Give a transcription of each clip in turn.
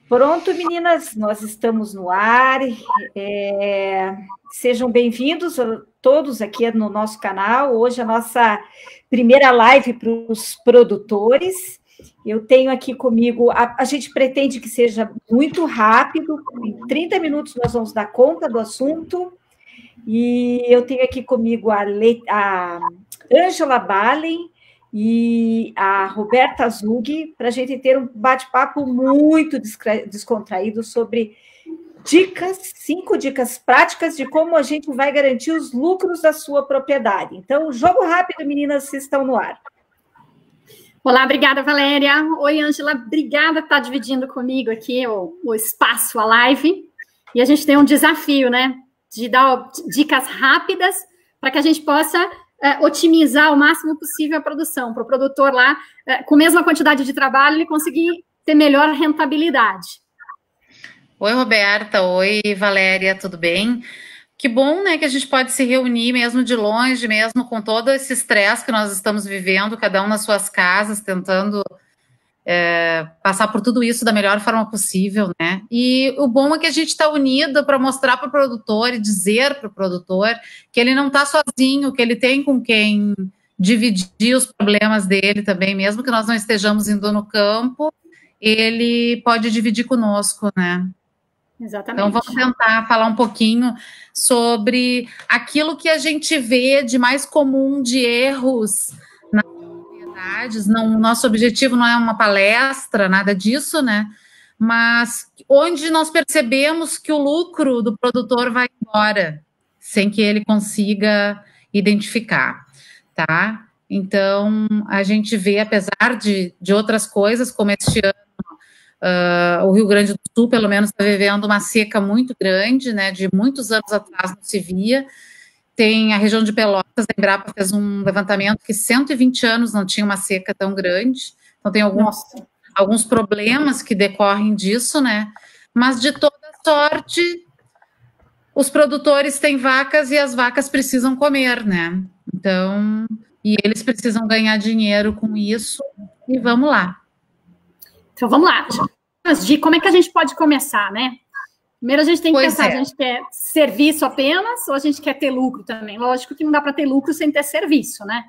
Pronto, meninas, nós estamos no ar. Sejam bem-vindos todos aqui no nosso canal. Hoje a nossa primeira live para os produtores. Eu tenho aqui comigo, a gente pretende que seja muito rápido, em 30 minutos nós vamos dar conta do assunto. E eu tenho aqui comigo a Ângela Balen e a Roberta Zug, para a gente ter um bate-papo muito descontraído sobre 5 dicas práticas de como a gente vai garantir os lucros da sua propriedade. Então, jogo rápido, meninas, vocês estão no ar. Olá, obrigada, Valéria. Oi, Ângela, obrigada por estar dividindo comigo aqui o espaço, a live. E a gente tem um desafio, né? De dar dicas rápidas para que a gente possa otimizar o máximo possível a produção, para o produtor lá, com a mesma quantidade de trabalho, ele conseguir ter melhor rentabilidade. Oi, Roberta. Oi, Valéria, tudo bem? Que bom, né, que a gente pode se reunir mesmo de longe, mesmo com todo esse estresse que nós estamos vivendo, cada um nas suas casas, tentando passar por tudo isso da melhor forma possível, né? E o bom é que a gente está unido para mostrar para o produtor e dizer para o produtor que ele não está sozinho, que ele tem com quem dividir os problemas dele também, mesmo que nós não estejamos indo no campo, ele pode dividir conosco, né? Exatamente. Então, vamos tentar falar um pouquinho sobre aquilo que a gente vê de mais comum de erros nas propriedades. Não, nosso objetivo não é uma palestra, nada disso, né? Mas onde nós percebemos que o lucro do produtor vai embora, sem que ele consiga identificar, tá? Então, a gente vê, apesar de outras coisas, como este ano, o Rio Grande do Sul, pelo menos, está vivendo uma seca muito grande, né? De muitos anos atrás não se via. Tem a região de Pelotas, a Embrapa fez um levantamento que 120 anos não tinha uma seca tão grande. Então, tem alguns problemas que decorrem disso, né? Mas, de toda sorte, os produtores têm vacas e as vacas precisam comer, né? Então, e eles precisam ganhar dinheiro com isso. E vamos lá. Então, vamos lá. De como é que a gente pode começar, né? Primeiro, a gente tem que pensar, a gente quer serviço apenas ou a gente quer ter lucro também? Lógico que não dá para ter lucro sem ter serviço, né?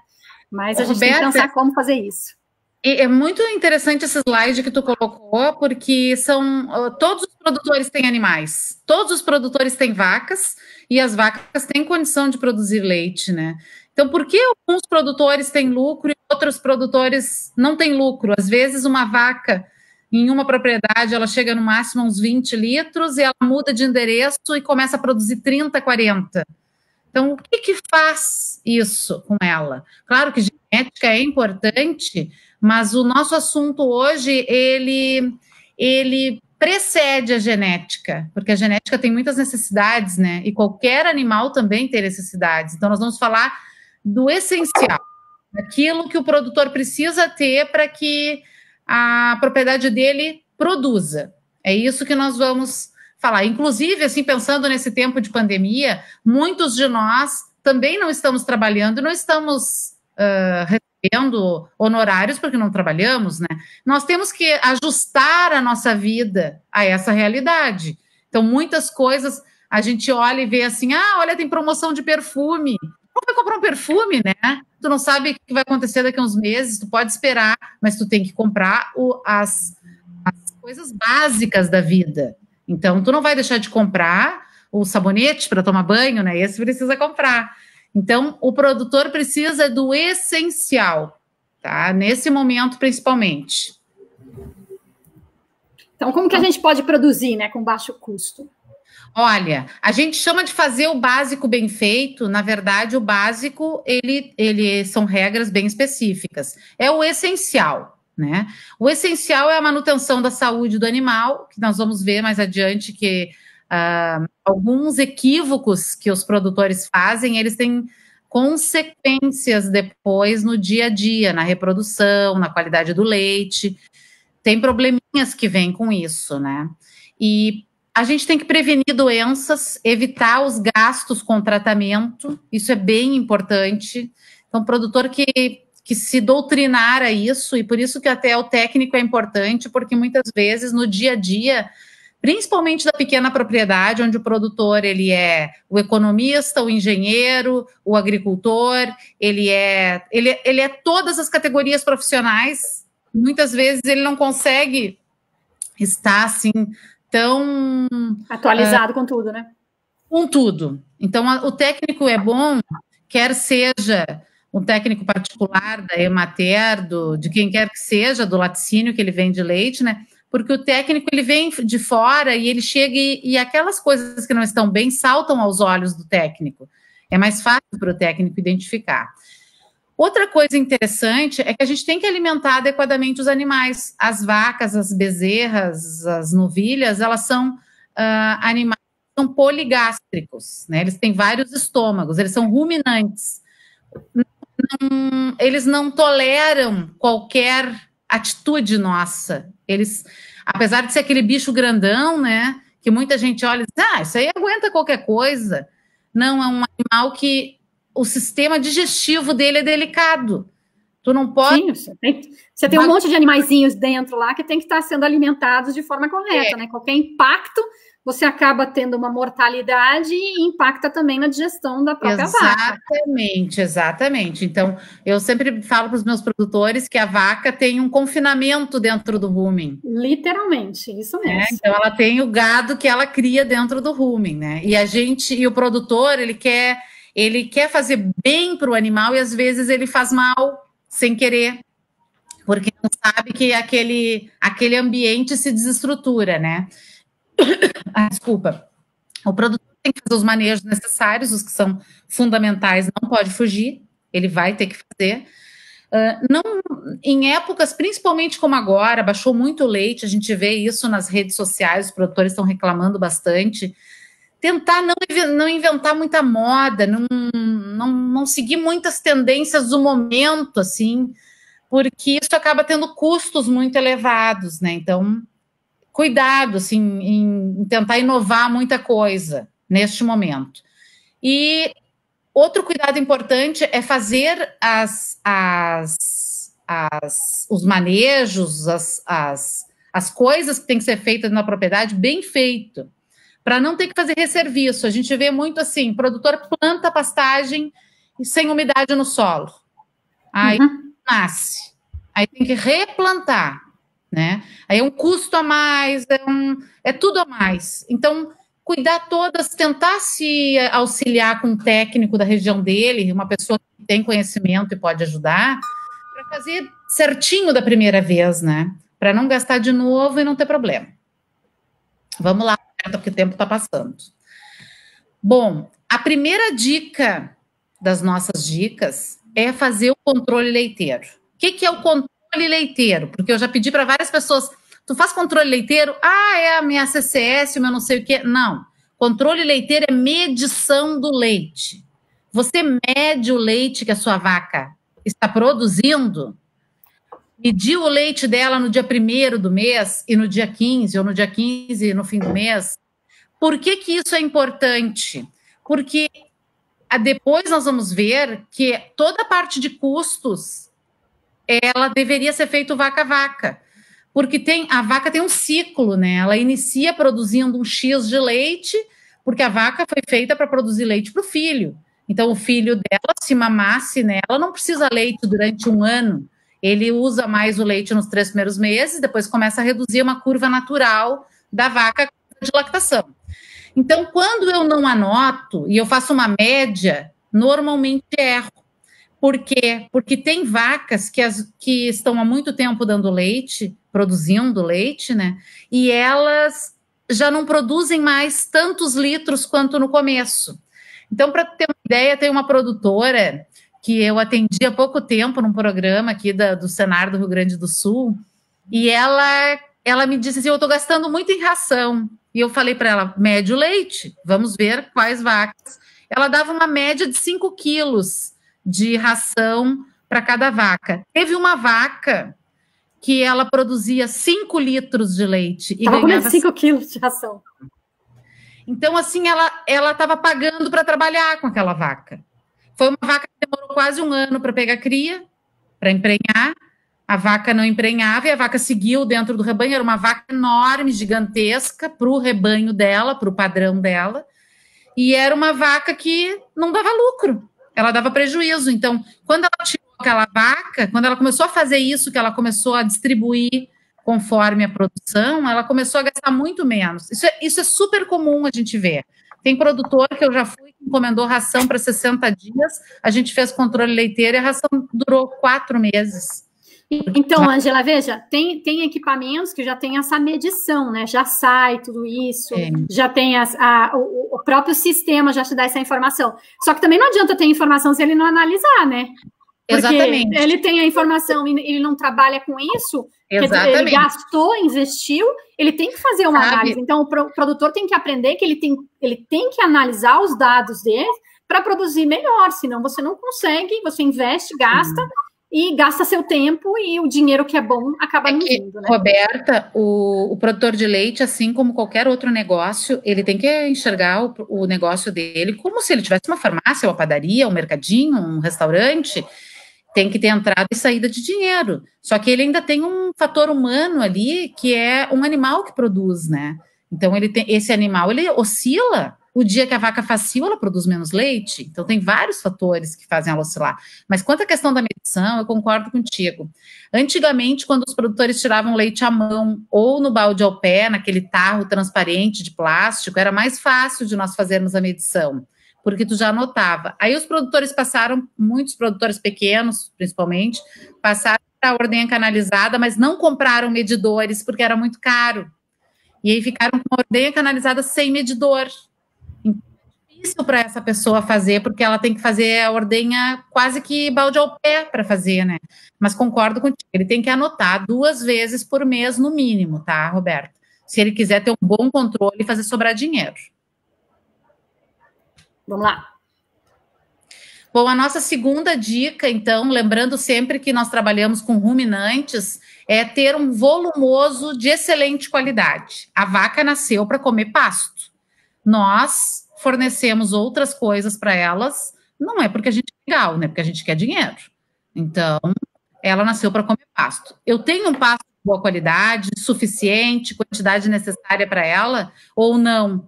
Mas a gente tem que pensar como fazer isso. É muito interessante esse slide que tu colocou, porque todos os produtores têm animais, todos os produtores têm vacas, e as vacas têm condição de produzir leite, né? Então, por que alguns produtores têm lucro e outros produtores não têm lucro? Às vezes, uma vaca em uma propriedade, ela chega no máximo a uns 20 litros e ela muda de endereço e começa a produzir 30, 40. Então, o que faz isso com ela? Claro que genética é importante, mas o nosso assunto hoje, ele precede a genética, porque a genética tem muitas necessidades, né? E qualquer animal também tem necessidades. Então, nós vamos falar do essencial, daquilo que o produtor precisa ter para que a propriedade dele produza. É isso que nós vamos falar. Inclusive, assim, pensando nesse tempo de pandemia, muitos de nós também não estamos trabalhando, não estamos recebendo honorários porque não trabalhamos, né? Nós temos que ajustar a nossa vida a essa realidade. Então, muitas coisas a gente olha e vê assim, olha, tem promoção de perfume. Como vai comprar um perfume, né? Tu não sabe o que vai acontecer daqui a uns meses, tu pode esperar, mas tu tem que comprar as coisas básicas da vida. Então, tu não vai deixar de comprar o sabonete para tomar banho, né? Esse precisa comprar. Então, o produtor precisa do essencial, tá? Nesse momento, principalmente. Então, como que a gente pode produzir, né, com baixo custo? Olha, a gente chama de fazer o básico bem feito. Na verdade, o básico, ele são regras bem específicas. É o essencial, né? O essencial é a manutenção da saúde do animal, que nós vamos ver mais adiante que alguns equívocos que os produtores fazem, eles têm consequências depois no dia a dia, na reprodução, na qualidade do leite. Tem probleminhas que vêm com isso, né? E a gente tem que prevenir doenças, evitar os gastos com tratamento, isso é bem importante. Então, o produtor que que se doutrinar a isso, e por isso que até o técnico é importante, porque muitas vezes no dia a dia, principalmente da pequena propriedade, onde o produtor ele é o economista, o engenheiro, o agricultor, ele é todas as categorias profissionais, muitas vezes ele não consegue estar assim tão atualizado com tudo, né? Com tudo. Então, o técnico é bom, quer seja um técnico particular da Emater, de quem quer que seja, do laticínio que ele vende leite, né? Porque o técnico ele vem de fora e ele chega e aquelas coisas que não estão bem saltam aos olhos do técnico. É mais fácil para o técnico identificar. Outra coisa interessante é que a gente tem que alimentar adequadamente os animais. As vacas, as bezerras, as novilhas, elas são animais que são poligástricos, né? Eles têm vários estômagos, eles são ruminantes. Eles não toleram qualquer atitude nossa. Eles, apesar de ser aquele bicho grandão, né? Que muita gente olha e diz, isso aí aguenta qualquer coisa. Não, é um animal que o sistema digestivo dele é delicado. Tu não pode... Sim, você tem um monte de animaizinhos dentro lá que tem que estar sendo alimentados de forma correta, né? Qualquer impacto, você acaba tendo uma mortalidade e impacta também na digestão da própria vaca. Exatamente. Então, eu sempre falo para os meus produtores que a vaca tem um confinamento dentro do rumen. Literalmente, isso mesmo. Então, ela tem o gado que ela cria dentro do rumen, né? E o produtor, ele quer fazer bem para o animal e às vezes ele faz mal sem querer, porque não sabe que aquele ambiente se desestrutura, né? Desculpa. O produtor tem que fazer os manejos necessários, os que são fundamentais, não pode fugir, ele vai ter que fazer. Em épocas, principalmente como agora, baixou muito o leite, a gente vê isso nas redes sociais, os produtores estão reclamando bastante. Tentar não inventar muita moda, não seguir muitas tendências do momento, assim, porque isso acaba tendo custos muito elevados, né? Então, cuidado, assim, em tentar inovar muita coisa neste momento. E outro cuidado importante é fazer os manejos, as coisas que têm que ser feitas na propriedade bem feito, para não ter que fazer resserviço. A gente vê muito assim, produtor planta pastagem sem umidade no solo. Aí nasce. Aí tem que replantar, né? Aí é um custo a mais, é tudo a mais. Então, cuidar todas, tentar se auxiliar com um técnico da região dele, uma pessoa que tem conhecimento e pode ajudar, para fazer certinho da primeira vez, né? Para não gastar de novo e não ter problema. Vamos lá, porque o tempo está passando. Bom, a primeira dica das nossas dicas é fazer o controle leiteiro. O que é o controle leiteiro? Porque eu já pedi para várias pessoas, tu faz controle leiteiro? É a minha CCS, o meu não sei o quê. Não, controle leiteiro é medição do leite. Você mede o leite que a sua vaca está produzindo, medir o leite dela no dia 1º do mês e no dia 15, ou no dia 15 no fim do mês. Por que isso é importante? Porque depois nós vamos ver que toda a parte de custos, ela deveria ser feita vaca a vaca. Porque a vaca tem um ciclo, né? Ela inicia produzindo um X de leite, porque a vaca foi feita para produzir leite para o filho. Então, o filho dela, se mamasse nela, não precisa leite durante um ano. Ele usa mais o leite nos 3 primeiros meses, depois começa a reduzir uma curva natural da vaca de lactação. Então, quando eu não anoto e eu faço uma média, normalmente erro. Por quê? Porque tem vacas que estão há muito tempo dando leite, produzindo leite, né? E elas já não produzem mais tantos litros quanto no começo. Então, para ter uma ideia, tem uma produtora que eu atendi há pouco tempo num programa aqui do Senar do Rio Grande do Sul, e ela me disse assim, eu estou gastando muito em ração. E eu falei para ela, mede o leite, vamos ver quais vacas. Ela dava uma média de 5 quilos de ração para cada vaca. Teve uma vaca que ela produzia 5 litros de leite. E ganhava 5 quilos de ração. Então, assim, ela estava pagando para trabalhar com aquela vaca. Foi uma vaca que demorou quase um ano para pegar cria, para emprenhar. A vaca não emprenhava e a vaca seguiu dentro do rebanho. Era uma vaca enorme, gigantesca, para o rebanho dela, para o padrão dela. E era uma vaca que não dava lucro, ela dava prejuízo. Então, quando ela tirou aquela vaca, quando ela começou a fazer isso, que ela começou a distribuir conforme a produção, ela começou a gastar muito menos. Isso é super comum a gente ver. Tem produtor que eu já fui, que encomendou ração para 60 dias, a gente fez controle leiteiro e a ração durou 4 meses. Então, Ângela, veja, tem equipamentos que já tem essa medição, né? Já sai tudo isso, já tem o próprio sistema já te dá essa informação. Só que também não adianta ter informação se ele não analisar, né? Porque exatamente. Ele tem a informação e ele não trabalha com isso, exatamente. Ele gastou, investiu, ele tem que fazer uma análise. Então, o produtor tem que aprender que ele tem que analisar os dados dele para produzir melhor, senão você não consegue, você investe, gasta, e gasta seu tempo e o dinheiro que é bom acaba não vindo, né? Roberta, o produtor de leite, assim como qualquer outro negócio, ele tem que enxergar o negócio dele como se ele tivesse uma farmácia, uma padaria, um mercadinho, um restaurante. Tem que ter entrada e saída de dinheiro. Só que ele ainda tem um fator humano ali, que é um animal que produz, né? Então, esse animal, ele oscila. O dia que a vaca faz cio, ela produz menos leite. Então, tem vários fatores que fazem ela oscilar. Mas quanto à questão da medição, eu concordo contigo. Antigamente, quando os produtores tiravam leite à mão ou no balde ao pé, naquele tarro transparente de plástico, era mais fácil de nós fazermos a medição, porque tu já anotava. Aí os produtores passaram, muitos produtores pequenos, principalmente, passaram para a ordenha canalizada, mas não compraram medidores, porque era muito caro. E aí ficaram com a ordenha canalizada sem medidor. Difícil para essa pessoa fazer, porque ela tem que fazer a ordenha quase que balde ao pé para fazer, né? Mas concordo contigo, ele tem que anotar 2 vezes por mês no mínimo, tá, Roberto? Se ele quiser ter um bom controle e fazer sobrar dinheiro. Vamos lá. Bom, a nossa segunda dica, então, lembrando sempre que nós trabalhamos com ruminantes, é ter um volumoso de excelente qualidade. A vaca nasceu para comer pasto. Nós fornecemos outras coisas para elas, não é porque a gente é legal, né? Porque a gente quer dinheiro. Então, ela nasceu para comer pasto. Eu tenho um pasto de boa qualidade, suficiente, quantidade necessária para ela, ou não?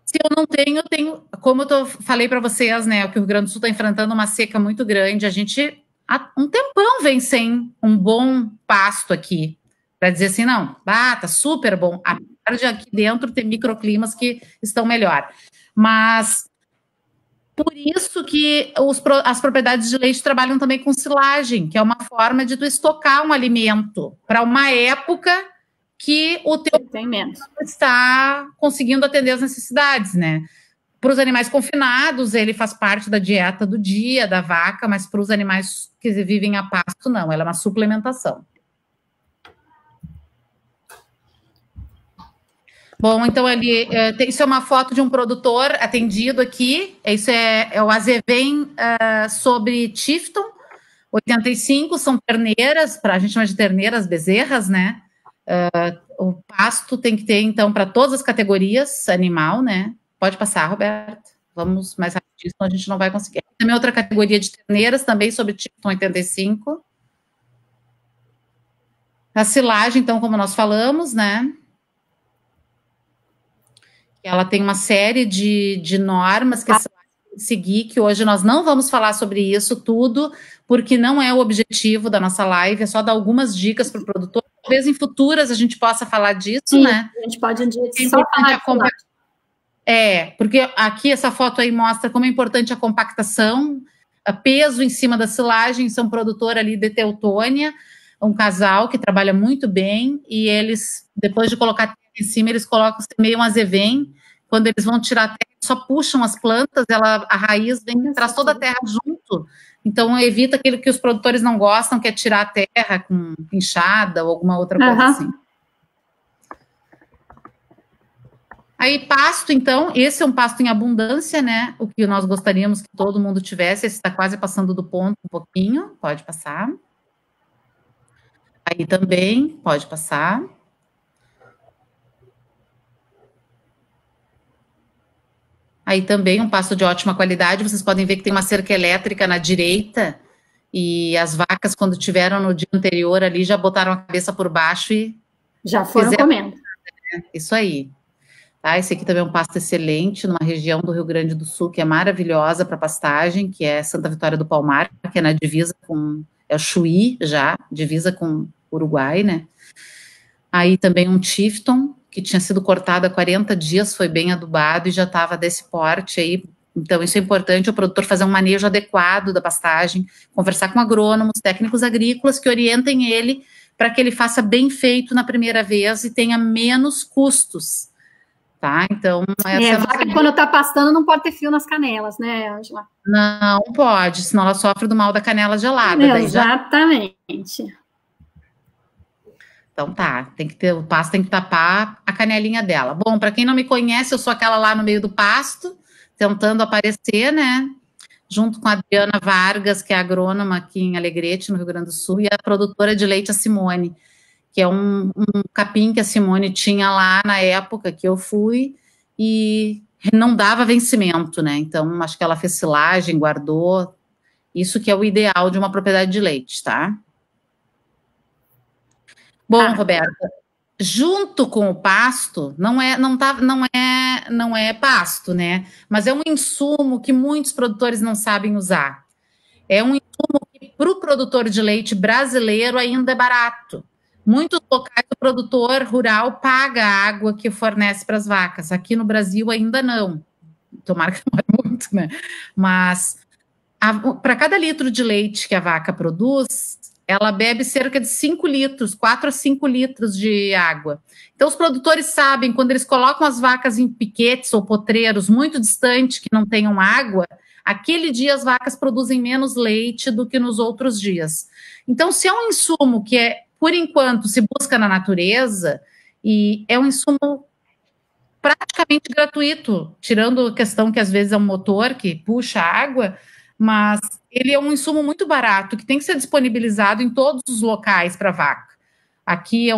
Se eu não tenho, como eu falei para vocês, né? Que o Rio Grande do Sul está enfrentando uma seca muito grande, a gente há um tempão vem sem um bom pasto aqui, para dizer assim, não, tá super bom, apesar de aqui dentro ter microclimas que estão melhor. Mas por isso que as propriedades de leite trabalham também com silagem, que é uma forma de tu estocar um alimento para uma época que o teu está conseguindo atender as necessidades, né? Para os animais confinados, ele faz parte da dieta do dia da vaca, mas para os animais que vivem a pasto, não, ela é uma suplementação. Bom, então isso é uma foto de um produtor atendido aqui, isso é o Azevém sobre Tifton, 85, são terneiras, a gente chama de terneiras bezerras, né? O pasto tem que ter, então, para todas as categorias animal, né? Pode passar, Roberto. Vamos mais rapidinho, senão a gente não vai conseguir. Também outra categoria de terneiras, também sobre Tifton 85. A silagem, então, como nós falamos, né? Ela tem uma série de normas que seguir, que hoje nós não vamos falar sobre isso tudo, porque não é o objetivo da nossa live, é só dar algumas dicas para o produtor. Talvez em futuras a gente possa falar disso, sim, né? A gente pode um dia só falar porque aqui essa foto aí mostra como é importante a compactação, peso em cima da silagem. São produtor ali de Teutônia, um casal que trabalha muito bem, e eles, depois de colocar terra em cima, eles colocam meio um azevém. Quando eles vão tirar a terra, só puxam as plantas, a raiz traz toda a terra junto. Então, evita aquilo que os produtores não gostam, que é tirar a terra com enxada ou alguma outra coisa assim. Aí, pasto, então, esse é um pasto em abundância, né? O que nós gostaríamos que todo mundo tivesse. Esse está quase passando do ponto um pouquinho, pode passar. Aí também, pode passar. Aí também um pasto de ótima qualidade. Vocês podem ver que tem uma cerca elétrica na direita, e as vacas, quando tiveram no dia anterior ali, já botaram a cabeça por baixo e já foram comendo. Isso aí. Tá? Esse aqui também é um pasto excelente, numa região do Rio Grande do Sul, que é maravilhosa para pastagem, que é Santa Vitória do Palmar, que é na divisa com... É o Chuí, já, divisa com Uruguai, né? Aí também um Tifton, que tinha sido cortado há 40 dias, foi bem adubado e já estava desse porte aí. Então, isso é importante, o produtor fazer um manejo adequado da pastagem, conversar com agrônomos, técnicos agrícolas que orientem ele para que ele faça bem feito na primeira vez e tenha menos custos, tá? Então, essa vaca, quando está pastando, não pode ter fio nas canelas, né, Ângela? Não pode, senão ela sofre do mal da canela gelada. Exatamente. Então tá, o pasto tem que tapar a canelinha dela. Bom, para quem não me conhece, eu sou aquela lá no meio do pasto, tentando aparecer, né? Junto com a Adriana Vargas, que é agrônoma aqui em Alegrete, no Rio Grande do Sul, e a produtora de leite, a Simone, que é um capim que a Simone tinha lá na época que eu fui, e não dava vencimento, né? Então, acho que ela fez silagem, guardou. Isso que é o ideal de uma propriedade de leite, tá? Bom, Roberta, junto com o pasto, não é pasto, né? Mas é um insumo que muitos produtores não sabem usar. É um insumo que, para o produtor de leite brasileiro, ainda é barato. Muitos locais, o produtor rural paga a água que fornece para as vacas. Aqui no Brasil, ainda não. Tomara que não é muito, né? Mas, para cada litro de leite que a vaca produz, ela bebe cerca de 5 litros, 4 a 5 litros de água. Então, os produtores sabem, quando eles colocam as vacas em piquetes ou potreiros muito distantes, que não tenham água, aquele dia as vacas produzem menos leite do que nos outros dias. Então, se é um insumo que, por enquanto, se busca na natureza, e é um insumo praticamente gratuito, tirando a questão que às vezes é um motor que puxa água, mas ele é um insumo muito barato, que tem que ser disponibilizado em todos os locais para vaca. Aqui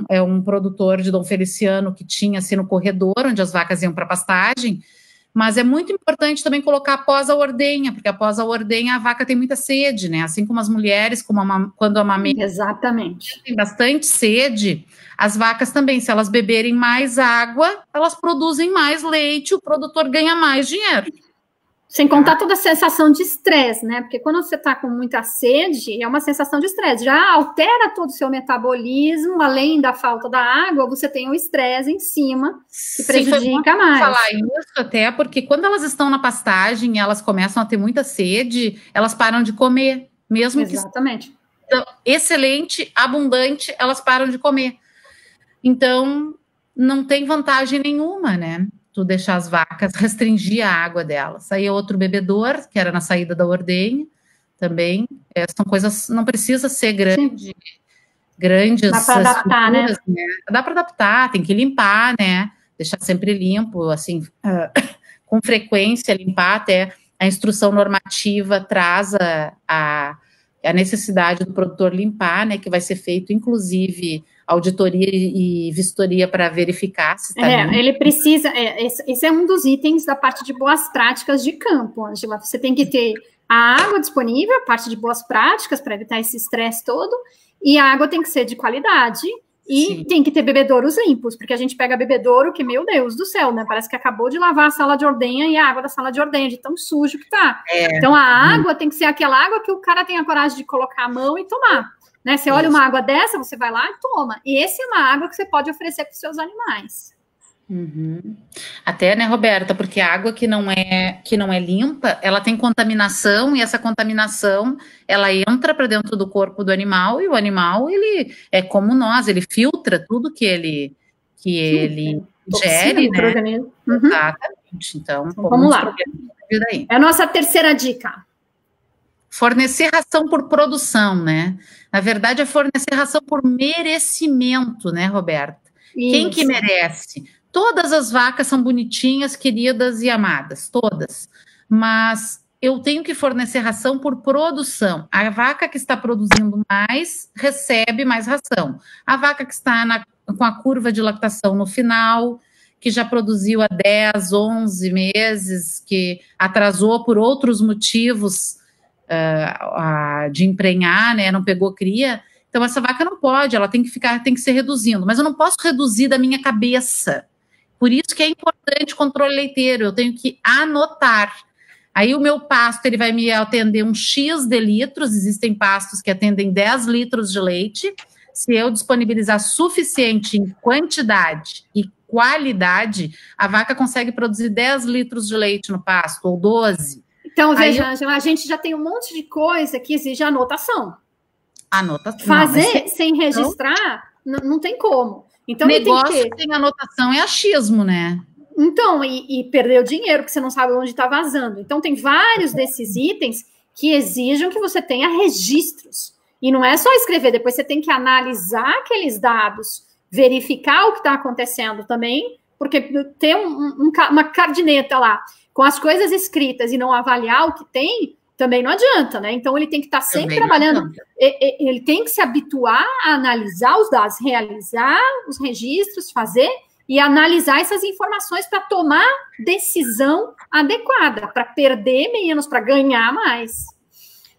é um produtor de Dom Feliciano que tinha assim no corredor, onde as vacas iam para pastagem, mas é muito importante também colocar após a ordenha, porque após a ordenha a vaca tem muita sede, né? Assim como as mulheres, quando amamentam, exatamente, tem bastante sede, as vacas também, se elas beberem mais água, elas produzem mais leite, o produtor ganha mais dinheiro. Sem contar toda a sensação de estresse, né? Porque quando você está com muita sede, é uma sensação de estresse. Já altera todo o seu metabolismo, além da falta da água, você tem o estresse em cima, que prejudica mais. Falar isso até porque quando elas estão na pastagem e elas começam a ter muita sede, elas param de comer, mesmo exatamente. Que então, excelente, abundante, elas param de comer. Então, não tem vantagem nenhuma, né? Tu deixar as vacas, restringir a água delas. Aí é outro bebedor, que era na saída da ordenha, também. São coisas, não precisa ser grandes. Dá para adaptar, né? Dá para adaptar, tem que limpar, né? Deixar sempre limpo, assim, com frequência, limpar até a instrução normativa traz a necessidade do produtor limpar, né? Que vai ser feito, inclusive, auditoria e vistoria para verificar se está limpo. Ele precisa, esse é um dos itens da parte de boas práticas de campo, Ângela. Você tem que ter a água disponível, a parte de boas práticas para evitar esse estresse todo, e a água tem que ser de qualidade e sim, tem que ter bebedouros limpos, porque a gente pega bebedouro que, meu Deus do céu, né? Parece que acabou de lavar a sala de ordenha e a água da sala de ordenha, de tão sujo que tá. Então, a água tem que ser aquela água que o cara tem a coragem de colocar a mão e tomar. Né? Você olha uma água dessa, você vai lá e toma. E essa é uma água que você pode oferecer para os seus animais. Uhum. Até, né, Roberta, porque a água que não é limpa, ela tem contaminação, e essa contaminação, ela entra para dentro do corpo do animal, e o animal, ele é como nós, ele filtra tudo que ele ingere, né? Uhum. Exatamente. Então, vamos lá. É a nossa terceira dica. Fornecer ração por produção, né? Na verdade, é fornecer ração por merecimento, né, Roberta? Isso. Quem que merece? Todas as vacas são bonitinhas, queridas e amadas, todas. Mas eu tenho que fornecer ração por produção. A vaca que está produzindo mais, recebe mais ração. A vaca que está com a curva de lactação no final, que já produziu há 10, 11 meses, que atrasou por outros motivos, de emprenhar, né? Não pegou cria. Então, essa vaca não pode, ela tem que ser reduzindo. Mas eu não posso reduzir da minha cabeça. Por isso que é importante o controle leiteiro, eu tenho que anotar. Aí o meu pasto, ele vai me atender um X de litros, existem pastos que atendem 10 litros de leite. Se eu disponibilizar suficiente em quantidade e qualidade, a vaca consegue produzir 10 litros de leite no pasto, ou 12. Então, veja, Ângela, a gente já tem um monte de coisa que exige anotação. Anotação. Fazer sem registrar, não tem como. Então, negócio sem anotação é achismo, né? Então, e perder o dinheiro, porque você não sabe onde está vazando. Então, tem vários desses itens que exigem que você tenha registros. E não é só escrever, depois você tem que analisar aqueles dados, verificar o que está acontecendo também, porque ter uma caderneta lá com as coisas escritas e não avaliar o que tem, também não adianta, né? Então, ele tem que estar sempre trabalhando, ele tem que se habituar a analisar os dados, realizar os registros, fazer e analisar essas informações para tomar decisão adequada, para perder menos, para ganhar mais.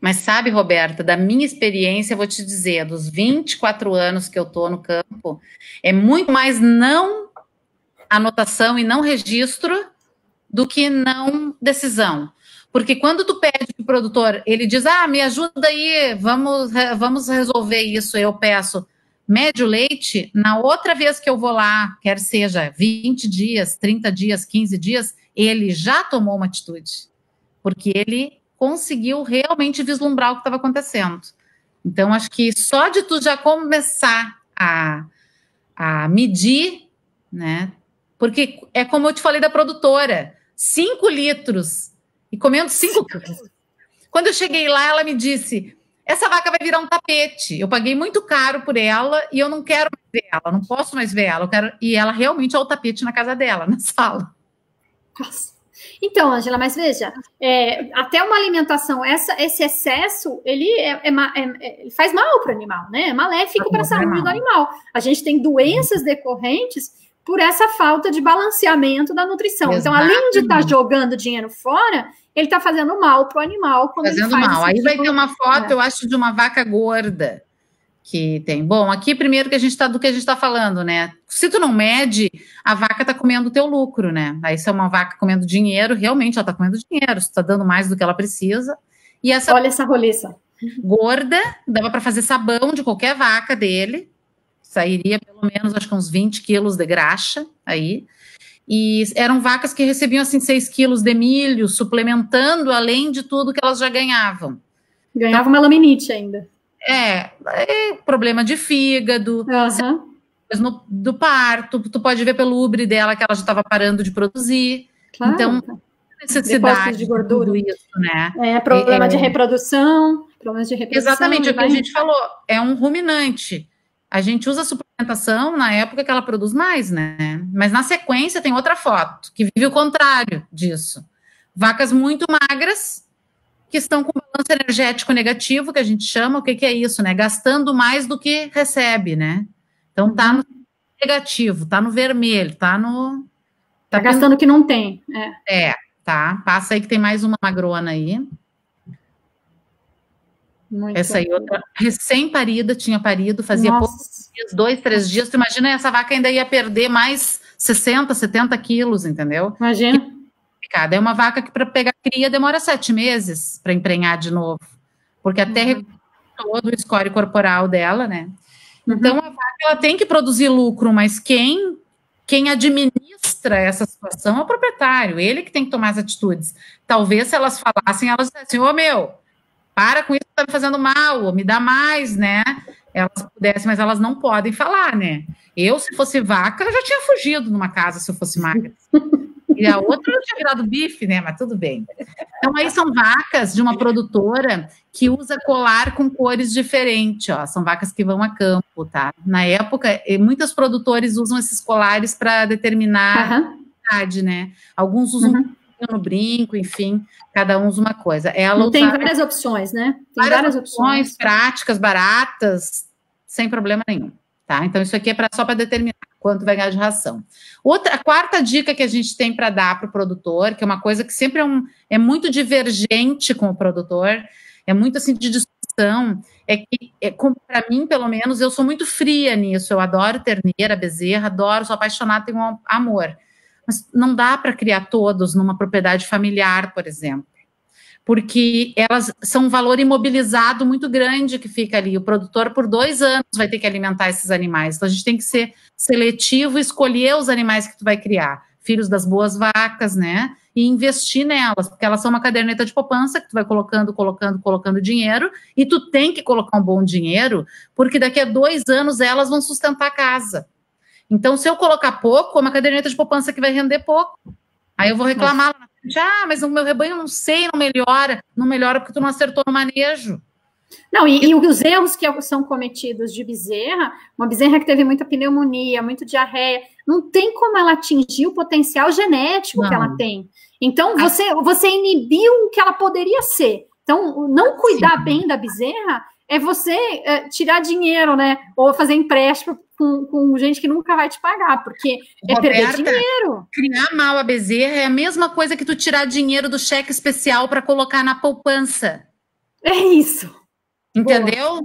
Mas sabe, Roberta, da minha experiência, eu vou te dizer, dos 24 anos que eu estou no campo, é muito mais não anotação e não registro do que não decisão. Porque quando tu pede para o produtor, ele diz, me ajuda aí, vamos resolver isso, eu peço, mede o leite, na outra vez que eu vou lá, quer seja 20 dias, 30 dias, 15 dias, ele já tomou uma atitude. Porque ele conseguiu realmente vislumbrar o que estava acontecendo. Então, acho que só de tu já começar a medir, né? Porque é como eu te falei da produtora, 5 litros, e comendo 5 quilos. Quando eu cheguei lá, ela me disse, essa vaca vai virar um tapete, eu paguei muito caro por ela, e eu não quero mais ver ela, não posso mais ver ela, e ela realmente é o tapete na casa dela, na sala. Nossa. Então, Ângela, mas veja, até uma alimentação, esse excesso, ele faz mal para o animal, né? É maléfico para a saúde do animal. A gente tem doenças decorrentes por essa falta de balanceamento da nutrição. Exatamente. Então, além de estar jogando dinheiro fora, ele está fazendo mal para o animal. Fazendo mal. Aí vai ter uma foto, eu acho, de uma vaca gorda que tem. Bom, aqui primeiro do que a gente está falando, né? Se tu não mede, a vaca está comendo o teu lucro, né? Aí se é uma vaca comendo dinheiro, realmente ela está comendo dinheiro, está dando mais do que ela precisa. E olha essa roliça. Gorda, dava para fazer sabão de qualquer vaca dele, sairia pelo menos, acho que uns 20 quilos de graxa aí. E eram vacas que recebiam, assim, 6 quilos de milho, suplementando, além de tudo que elas já ganhavam. Ganhava uma laminite ainda. Problema de fígado, do parto, tu pode ver pelo ubre dela que ela já estava parando de produzir. Claro. Então, necessidade de gordura, tudo isso, né? Problema de reprodução, problemas de reprodução. Exatamente, o que a gente falou, é um ruminante. A gente usa suplementação na época que ela produz mais, né? Mas na sequência tem outra foto, que vive o contrário disso. Vacas muito magras, que estão com balanço energético negativo, que a gente chama, o que é isso, né? Gastando mais do que recebe, né? Então tá no negativo, tá no vermelho, tá gastando o que não tem. Tá. Passa aí que tem mais uma magrona aí. Muito essa aí, outra recém-parida, tinha parido, fazia poucos dias, 2, 3 dias. Tu imagina, essa vaca ainda ia perder mais 60, 70 quilos, entendeu? Imagina. É uma vaca que para pegar cria demora 7 meses para emprenhar de novo, porque até todo o score corporal dela, né? Então, a vaca ela tem que produzir lucro, mas quem administra essa situação é o proprietário, ele que tem que tomar as atitudes. Talvez se elas falassem, elas dissessem, para com isso, tá me fazendo mal, ou me dá mais, né? Elas pudessem, mas elas não podem falar, né? Eu, se fosse vaca, eu já tinha fugido numa casa se eu fosse magra. E a outra eu tinha virado bife, né? Mas tudo bem. Então, aí são vacas de uma produtora que usa colar com cores diferentes, ó. São vacas que vão a campo, tá? Na época, muitos produtores usam esses colares para determinar a idade, né? Alguns usam no brinco, enfim, cada um usa uma coisa. Ela tem várias opções, né? Tem várias opções práticas, baratas, sem problema nenhum, tá? Então, isso aqui é só para determinar quanto vai ganhar de ração. A quarta dica que a gente tem para dar para o produtor, que é uma coisa que sempre é muito divergente com o produtor, é muito assim de discussão, para mim, pelo menos, eu sou muito fria nisso, eu adoro terneira, bezerra, adoro, sou apaixonada, tenho um amor, mas não dá para criar todos numa propriedade familiar, por exemplo, porque elas são um valor imobilizado muito grande que fica ali. O produtor, por 2 anos, vai ter que alimentar esses animais. Então, a gente tem que ser seletivo e escolher os animais que tu vai criar. Filhos das boas vacas, né? E investir nelas, porque elas são uma caderneta de poupança que tu vai colocando dinheiro, e tu tem que colocar um bom dinheiro, porque daqui a 2 anos elas vão sustentar a casa. Então, se eu colocar pouco, é uma caderneta de poupança que vai render pouco. Aí eu vou reclamar lá na frente, mas o meu rebanho não sei, não melhora porque tu não acertou no manejo. Não, e os erros que são cometidos de bezerra, uma bezerra que teve muita pneumonia, muito diarreia, não tem como ela atingir o potencial genético que ela tem. Então, você inibiu o que ela poderia ser. Então, não cuidar bem da bezerra é você tirar dinheiro, né? Ou fazer empréstimo com gente que nunca vai te pagar, porque perder dinheiro. Criar mal a bezerra é a mesma coisa que tu tirar dinheiro do cheque especial para colocar na poupança. É isso. Entendeu? Boa.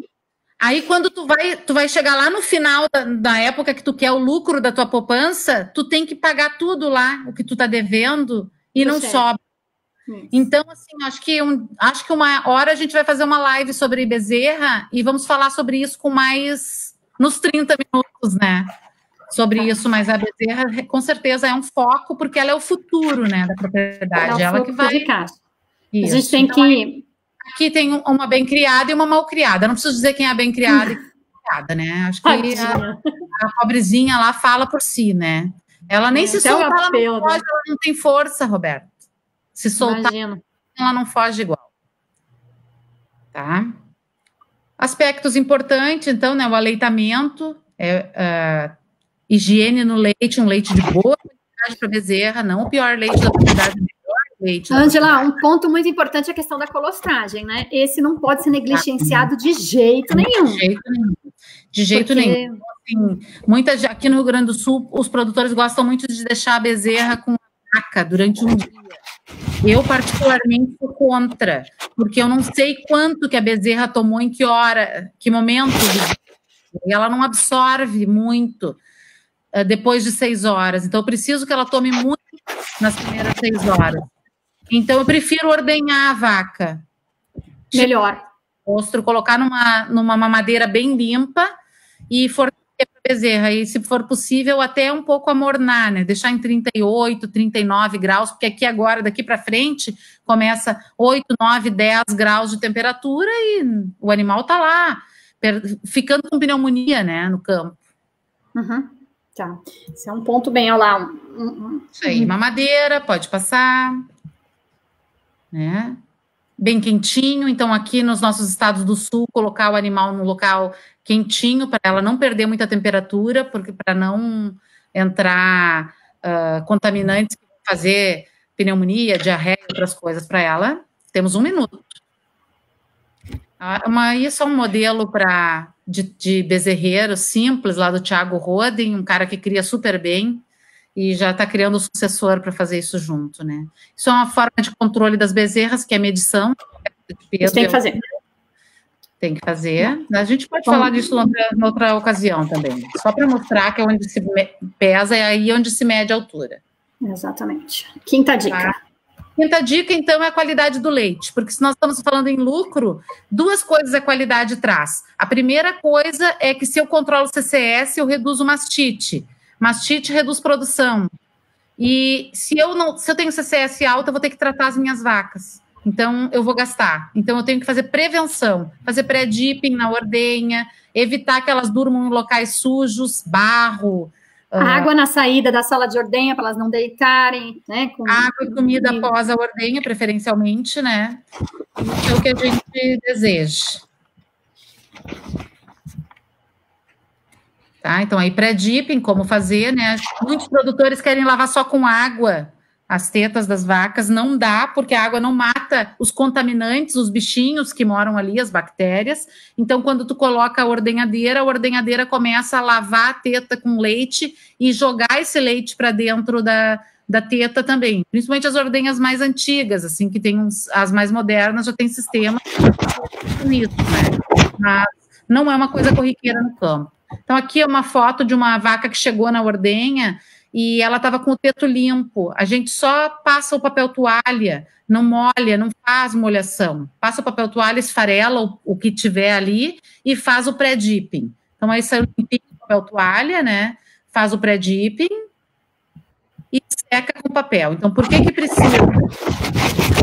Aí, quando tu vai chegar lá no final da época que tu quer o lucro da tua poupança, tu tem que pagar tudo lá, o que tu tá devendo, e não sobra. Então, assim, acho que uma hora a gente vai fazer uma live sobre bezerra e vamos falar sobre isso com mais nos 30 minutos, né? Sobre isso, mas a bezerra, com certeza, é um foco, porque ela é o futuro, né, da propriedade. Ela que vai... A gente tem então, que... Aqui tem uma bem criada e uma mal criada. Não preciso dizer quem é a bem criada e quem é a criada, né? Acho que a pobrezinha lá fala por si, né? Ela nem se solta, ela não tem força, Roberto. Se soltar, ela não foge igual. Tá? Aspectos importantes, então, né? O aleitamento, higiene no leite, um leite de boa qualidade para bezerra, não o pior leite da propriedade. Ângela, um ponto muito importante é a questão da colostragem, né? Esse não pode ser negligenciado de jeito nenhum. De jeito nenhum. Assim, aqui no Rio Grande do Sul, os produtores gostam muito de deixar a bezerra com a vaca durante um dia. Eu, particularmente, sou contra, porque eu não sei quanto que a bezerra tomou em que hora, que momento. E ela não absorve muito depois de 6 horas. Então, eu preciso que ela tome muito nas primeiras 6 horas. Então, eu prefiro ordenhar a vaca. Melhor. Colocar numa mamadeira bem limpa e fornecer para a bezerra. E, se for possível, até um pouco amornar, né? Deixar em 38, 39 graus, porque aqui agora, daqui para frente, começa 8, 9, 10 graus de temperatura e o animal está lá, ficando com pneumonia, né, no campo. Uhum. Tá. Esse é um ponto bem, olha lá. Isso aí, mamadeira, pode passar. Né? Bem quentinho, então aqui nos nossos estados do sul, colocar o animal no local quentinho para ela não perder muita temperatura, porque para não entrar contaminantes que vão fazer pneumonia, diarreia, outras coisas para ela. Temos 1 minuto. Isso é um modelo de bezerreiro simples lá do Thiago Roden, um cara que cria super bem e já está criando o sucessor para fazer isso junto, né? Isso é uma forma de controle das bezerras, que é medição. Isso tem que fazer. Tem que fazer. A gente pode falar disso em outra ocasião também. Só para mostrar que é onde se pesa e aí onde se mede a altura. Exatamente. Quinta dica. Tá? Quinta dica, então, é a qualidade do leite. Porque se nós estamos falando em lucro, 2 coisas a qualidade traz. A primeira coisa é que se eu controlo o CCS, eu reduzo mastite. Mastite reduz produção. E se eu tenho CCS alto, eu vou ter que tratar as minhas vacas. Então, eu vou gastar. Então, eu tenho que fazer prevenção. Fazer pré-dipping na ordenha, evitar que elas durmam em locais sujos, barro. Água na saída da sala de ordenha, para elas não deitarem, né? Água e comida após a ordenha, preferencialmente, né? Isso é o que a gente deseja. Tá? Então, aí pré-dipping, como fazer, né? Muitos produtores querem lavar só com água as tetas das vacas, não dá, porque a água não mata os contaminantes, os bichinhos que moram ali, as bactérias. Então, quando tu coloca a ordenhadeira começa a lavar a teta com leite e jogar esse leite para dentro da teta também, principalmente as ordenhas mais antigas, assim, que tem as mais modernas já tem sistema nisso, né? Mas não é uma coisa corriqueira no campo. Então, aqui é uma foto de uma vaca que chegou na ordenha e ela estava com o teto limpo. A gente só passa o papel toalha, não molha, não faz molhação. Passa o papel toalha, esfarela o que tiver ali e faz o pré-dipping. Então, aí sai o limpinho do papel toalha, né? Faz o pré-dipping e seca com papel. Então, por que precisa?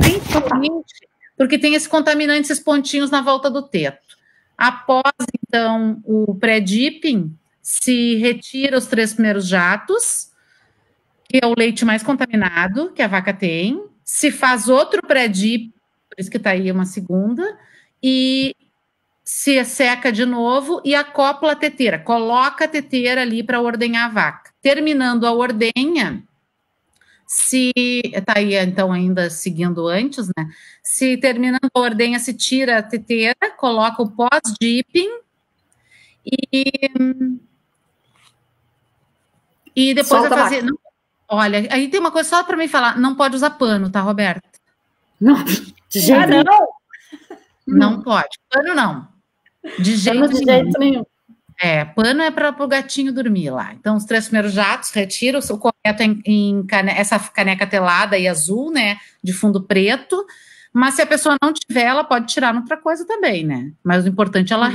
Principalmente porque tem esse contaminante, esses pontinhos na volta do teto. Após, então, o pré-dipping, se retira os 3 primeiros jatos, que é o leite mais contaminado que a vaca tem, se faz outro pré-dipping, por isso que está aí uma segunda, e se seca de novo e acopla a teteira, coloca a teteira ali para ordenhar a vaca. Terminando a ordenha, se está aí então ainda seguindo antes, né? Se terminando a ordenha, se tira a teteira, coloca o pós-dipping e depois vai fazer. Não, olha, aí tem uma coisa só para mim falar, não pode usar pano, tá, Roberta? Não, de jeito não. Não pode, pano não. De jeito nenhum. Pano é para o gatinho dormir lá. Então, os 3 primeiros jatos, retira o correto essa caneca telada e azul, né? De fundo preto. Mas se a pessoa não tiver, ela pode tirar noutra coisa também, né? Mas o importante é ela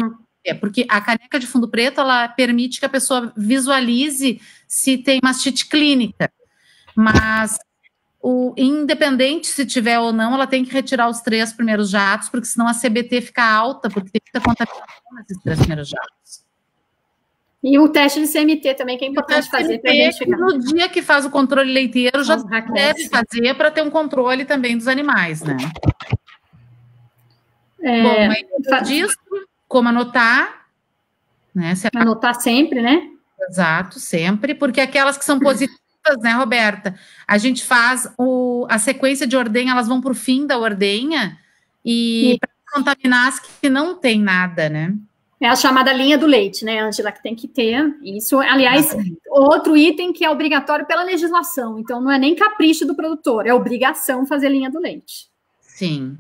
porque a caneca de fundo preto, ela permite que a pessoa visualize se tem mastite clínica. Mas, independente se tiver ou não, ela tem que retirar os 3 primeiros jatos, porque senão a CBT fica alta, porque tem muita contaminação nesses 3 primeiros jatos. E o teste de CMT também, que é importante fazer para a gente ficar. No dia que faz o controle leiteiro, já deve fazer para ter um controle também dos animais, né? Bom, aí disso, como anotar, né? Anotar sempre, né? Exato, sempre, porque aquelas que são positivas, né, Roberta? A gente faz a sequência de ordenha, elas vão para o fim da ordenha e para contaminar as que não tem nada, né? É a chamada linha do leite, né, Ângela, que tem que ter. Isso, aliás, outro item que é obrigatório pela legislação. Então, não é nem capricho do produtor, é obrigação fazer linha do leite. Sim.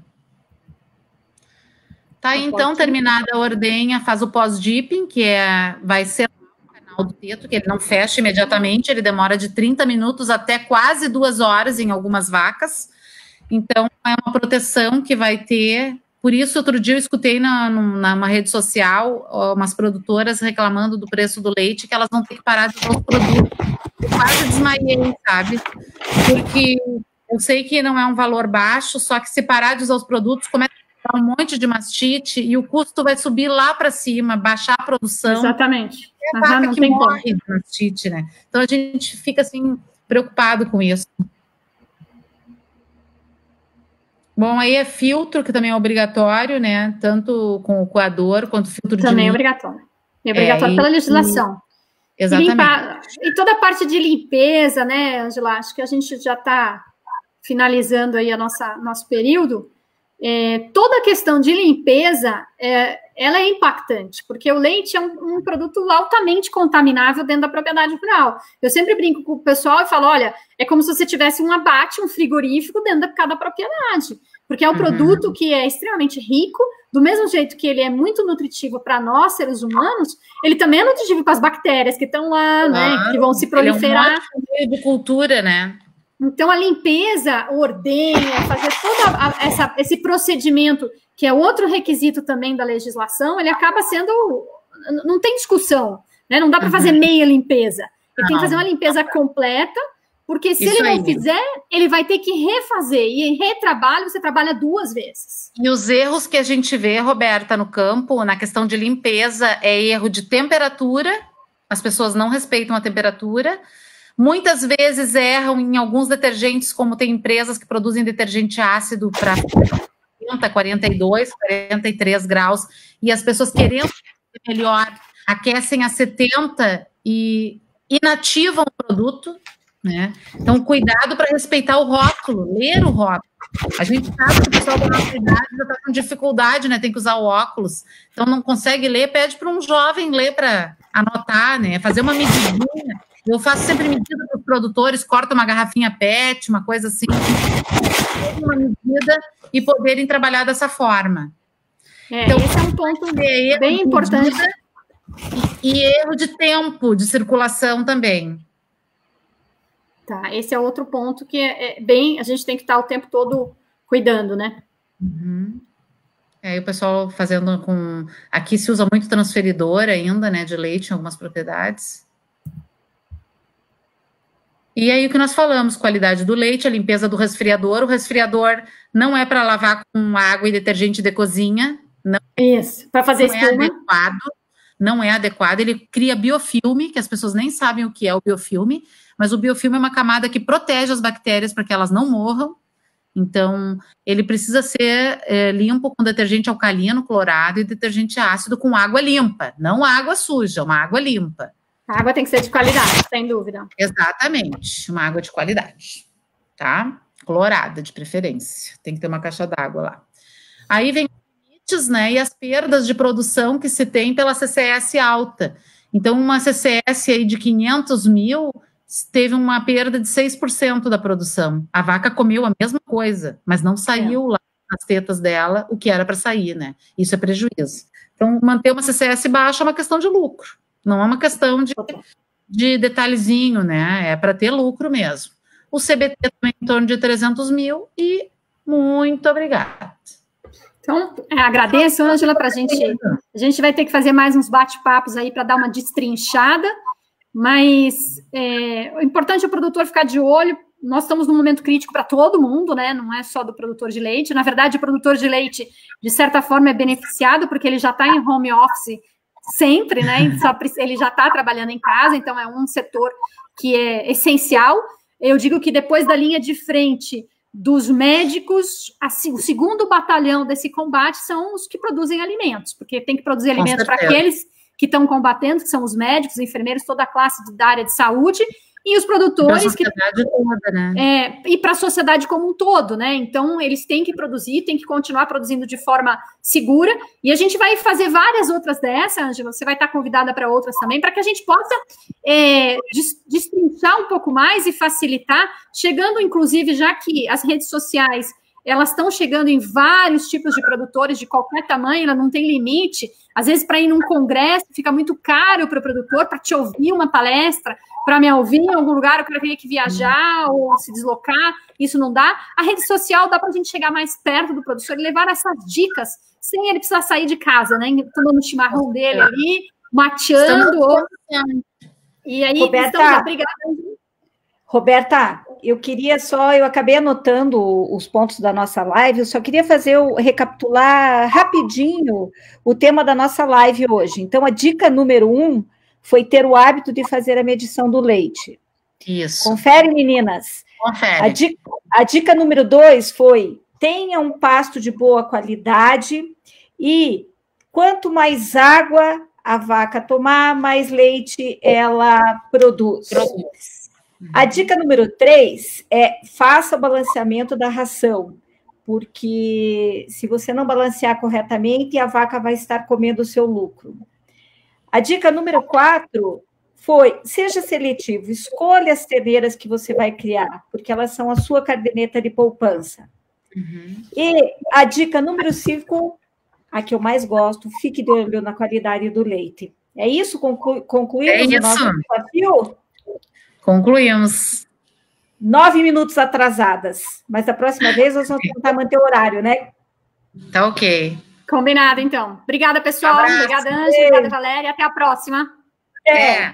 Tá aí, então, terminada a ordenha, faz o pós-dipping, que vai ser o canal do teto, que ele não fecha imediatamente, ele demora de 30 minutos até quase 2 horas em algumas vacas. Então, é uma proteção que vai ter. Por isso, outro dia eu escutei numa rede social umas produtoras reclamando do preço do leite, que elas vão ter que parar de usar os produtos. Eu quase desmaiei, sabe? Porque eu sei que não é um valor baixo, só que se parar de usar os produtos, começa a dar um monte de mastite e o custo vai subir lá para cima, baixar a produção. Exatamente. É a vaca que morre de mastite, né? Então a gente fica assim preocupado com isso. Bom, aí é filtro, que também é obrigatório, né? Tanto com o coador quanto filtro de também é obrigatório. É obrigatório pela legislação. Exatamente. E toda a parte de limpeza, né, Ângela? Acho que a gente já está finalizando aí nosso período. Toda a questão de limpeza, ela é impactante, porque o leite é um produto altamente contaminável dentro da propriedade rural. Eu sempre brinco com o pessoal e falo, olha, é como se você tivesse um abate, um frigorífico dentro de cada propriedade, porque é um produto que é extremamente rico, do mesmo jeito que ele é muito nutritivo para nós, seres humanos, ele também é nutritivo para as bactérias que estão lá, né, que vão se proliferar. Ele é um meio de cultura, né? Então, a limpeza, ordenha, fazer todo esse procedimento, que é outro requisito também da legislação, ele acaba sendo... Não tem discussão, né? Não dá para fazer meia limpeza. Ele tem que fazer uma limpeza completa, porque se ele não fizer, ele vai ter que refazer. E em retrabalho, você trabalha 2 vezes. E os erros que a gente vê, Roberta, no campo, na questão de limpeza, é erro de temperatura. As pessoas não respeitam a temperatura. Muitas vezes erram em alguns detergentes, como tem empresas que produzem detergente ácido para 40, 42, 43 graus, e as pessoas querendo ser melhor, aquecem a 70 e inativam o produto, né? Então, cuidado para respeitar o rótulo, ler o rótulo. A gente sabe que o pessoal da nossa idade já está com dificuldade, né? Tem que usar o óculos, então não consegue ler, pede para um jovem ler para anotar, né? Fazer uma medidinha. Eu faço sempre medida para os produtores, corto uma garrafinha PET, uma coisa assim, uma medida e poderem trabalhar dessa forma. Então, esse é um ponto bem importante. E erro de tempo de circulação também. Tá, esse é outro ponto que a gente tem que estar o tempo todo cuidando, né? Uhum. Aí o pessoal fazendo com... Aqui se usa muito transferidor ainda, né, de leite em algumas propriedades. E aí o que nós falamos, qualidade do leite, a limpeza do resfriador. O resfriador não é para lavar com água e detergente de cozinha. Não, isso, para fazer espuma. Não é adequado. Ele cria biofilme, que as pessoas nem sabem o que é o biofilme, mas o biofilme é uma camada que protege as bactérias para que elas não morram. Então, ele precisa ser limpo com detergente alcalino, clorado e detergente ácido com água limpa, não água suja, uma água limpa. A água tem que ser de qualidade, sem dúvida. Exatamente, uma água de qualidade, tá? Clorada, de preferência. Tem que ter uma caixa d'água lá. Aí vem os limites, né, e as perdas de produção que se tem pela CCS alta. Então, uma CCS aí de 500 mil... teve uma perda de 6% da produção. A vaca comeu a mesma coisa, mas não saiu lá nas tetas dela o que era para sair, né? Isso é prejuízo. Então, manter uma CCS baixa é uma questão de lucro, não é uma questão de detalhezinho, né? É para ter lucro mesmo. O CBT também em torno de 300 mil e muito obrigada. Então, agradeço, Ângela, para a gente vai ter que fazer mais uns bate-papos aí para dar uma destrinchada. Mas o importante é o produtor ficar de olho. Nós estamos num momento crítico para todo mundo, né? Não é só do produtor de leite. Na verdade, o produtor de leite, de certa forma, é beneficiado, porque ele já está em home office sempre, né? Ele já está trabalhando em casa, então é um setor que é essencial. Eu digo que depois da linha de frente dos médicos, assim, o segundo batalhão desse combate são os que produzem alimentos, porque tem que produzir alimentos para aqueles que estão combatendo, que são os médicos, os enfermeiros, toda a classe da área de saúde, e os produtores toda, né? E para a sociedade como um todo, né? Então, eles têm que produzir, têm que continuar produzindo de forma segura, e a gente vai fazer várias outras dessas, Ângela, você vai estar convidada para outras também, para que a gente possa destrinchar um pouco mais e facilitar, chegando, inclusive, já que as redes sociais elas estão chegando em vários tipos de produtores de qualquer tamanho, ela não tem limite. Às vezes, para ir num congresso, fica muito caro para o produtor, para te ouvir uma palestra, para me ouvir em algum lugar, eu quero ter que viajar ou se deslocar, isso não dá. A rede social dá para a gente chegar mais perto do produtor e levar essas dicas, sem ele precisar sair de casa, né? Tomando o chimarrão dele ali, mateando. E aí, Roberta, eu acabei anotando os pontos da nossa live, eu só queria recapitular rapidinho o tema da nossa live hoje. Então, a dica número 1 foi ter o hábito de fazer a medição do leite. Isso. Confere, meninas. Confere. A dica número 2 foi: tenha um pasto de boa qualidade e quanto mais água a vaca tomar, mais leite ela produz. A dica número 3 é: faça o balanceamento da ração, porque se você não balancear corretamente, a vaca vai estar comendo o seu lucro. A dica número 4 foi: seja seletivo, escolha as terneiras que você vai criar, porque elas são a sua caderneta de poupança. E a dica número 5, a que eu mais gosto: fique de olho na qualidade do leite. É isso? Concluímos o nosso desafio? Concluímos. 9 minutos atrasadas, mas da próxima vez nós vamos tentar manter o horário, né? Tá ok. Combinado, então. Obrigada, pessoal. Obrigada, Ângela. Obrigada, Valéria. Até a próxima. É.